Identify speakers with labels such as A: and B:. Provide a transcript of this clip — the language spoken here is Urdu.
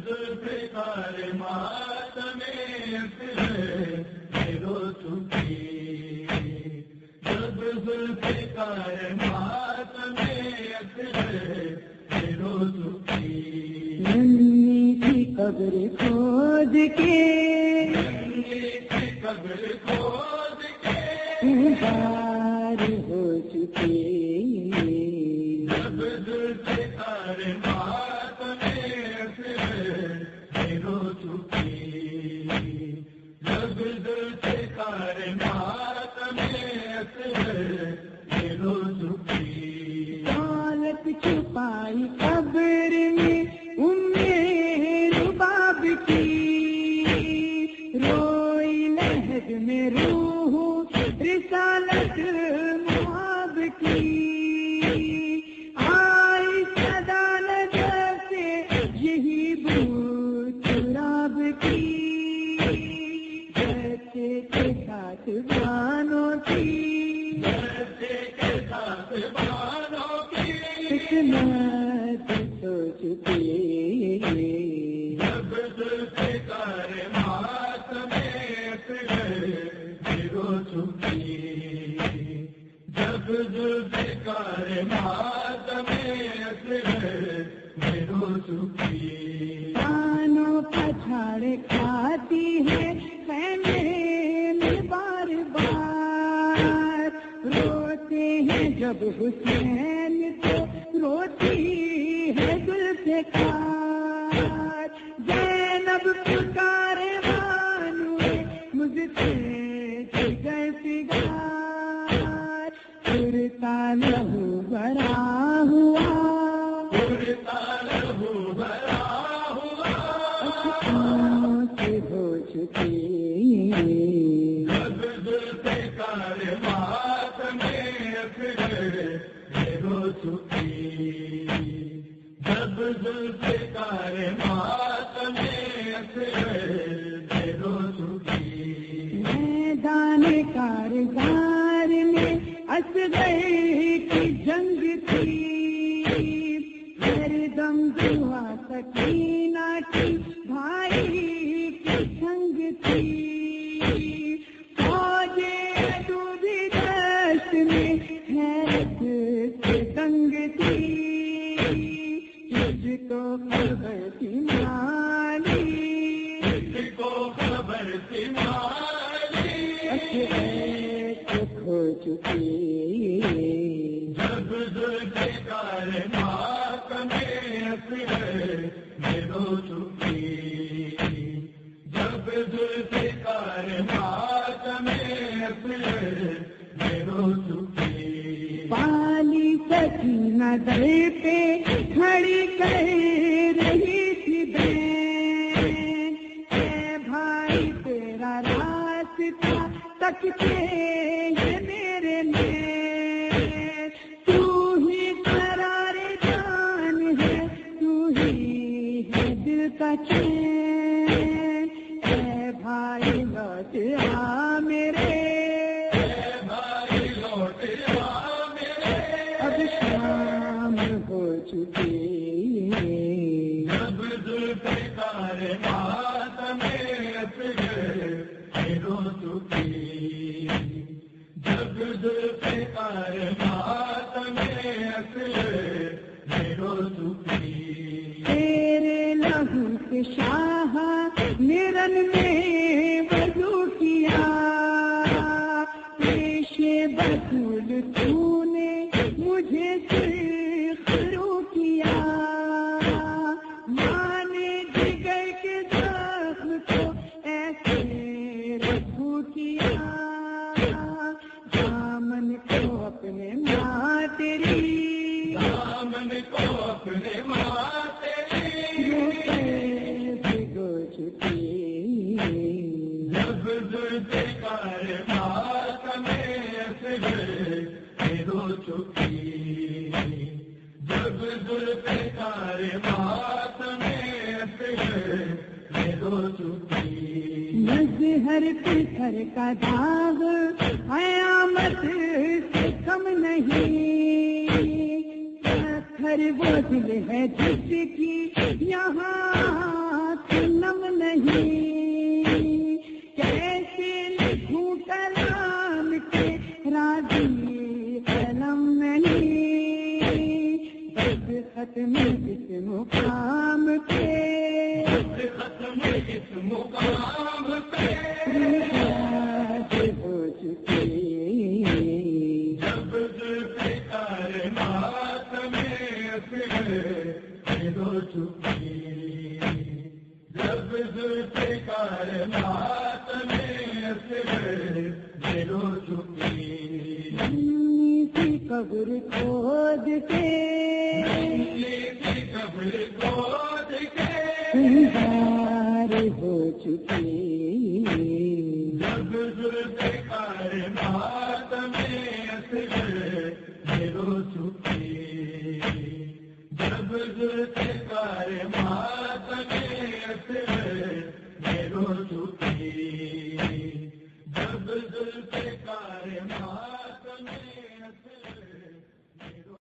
A: ذوالفقار ماتم اثر رو چکی، جب ذوالفقار ماتم اثر رو چکی،
B: ننھی کی قبر کھود کے،
A: ننھی کی قبر کھود کے
B: بار ہو چکی،
A: جب ذوالفقار ماتم اثر رو چکی، جب ذوالفقار ماتم اثر رو چکی،
B: دولت چھپائی قبر میں رباب کی، روئی لہد میں روح رسالت محاب کی، آئی صدا نجف سے یہی بو تراب کی، بچے کے ساتھ بانوں کی،
A: بچے کے ساتھ بانوں کی،
B: حکمت سوچ کے،
A: جب ذوالفقار ماتم اثر رو چکی، جب ذوالفقار ماتم اثر رو چکی،
B: کانوں پچھاڑ کھاتی ہے خیمے میں بار بار، روتے ہیں جب حسین تو روتی ہے ذوالفقار، زینب پکارے بانوئے مجھ سے گئے فگار، کرتا لہو بھرا ہوا،
A: کرتا لہو بھرا ہوا،
B: آنکھوں سے ہو چکی،
A: جب ذوالفقار ماتم اثر رو چکی، جب ذوالفقار ماتم اثر رو چکی،
B: میدان کارزار میں اصغر کی جنگ تھی، ہر دم دعا سکینہ کی بھائی کی سنگ تھی، فوجیں ڈوبی دشت میں حیرت سے دنگ تھی، تجھ کو خبر تھی مالی،
A: کسی کو خبر تھی مالی،
B: کھو چکی،
A: جب ذوالفقار ماتم اثر رو چکی، جب ذوالفقار ماتم اثر رو چکی،
B: پالی سکینہ در پہ کھڑی کہہ رہی تھی بین، اے بھائی تیرا راستہ تکتے یہ میرے میں، تو ہی قرار جان ہے، تو ہی ہے دل کا چین، اے بھائی لوٹ آ میرے،
A: بھائی لوٹ آ میرے،
B: اب شام ہو چکی،
A: جب ذوالفقار ماتم اثر رو چکی، جب ذوالفقار ماتم اثر رو چکی،
B: تیرے لہو سے شاہ نرن میں وضو کیا، پیشے بطول تو نے مجھے سرخ رو کیا، ماں نے جگر کے زخم کو ایسے رفو کیا، دامن کو اپنے ماں تیری،
A: دامن کو اپنے ماں تیری،
B: بھگو چکی،
A: جب ذوالفقار ماتم اثر رو چکی، جب ذوالفقار ماتم اثر رو چکی،
B: مظہر پتھر کا داغ قیامت سے کم نہیں، پتھر وہ دل ہے جس کی یہاں
A: میں اس مقام پہ
B: ہو چکی
A: جب ذوالفقار ماتم سے ہو چکی جب ذوالفقار ماتم سے ہو چکی
B: کی قبر کھود کے
A: قبر کھود کے
B: انہار ہو چکی
A: جب ذوالفقار ماتم سے ہو چکی جب ذوالفقار ماتم سے ہو چکی جب ذوالفقار ماتم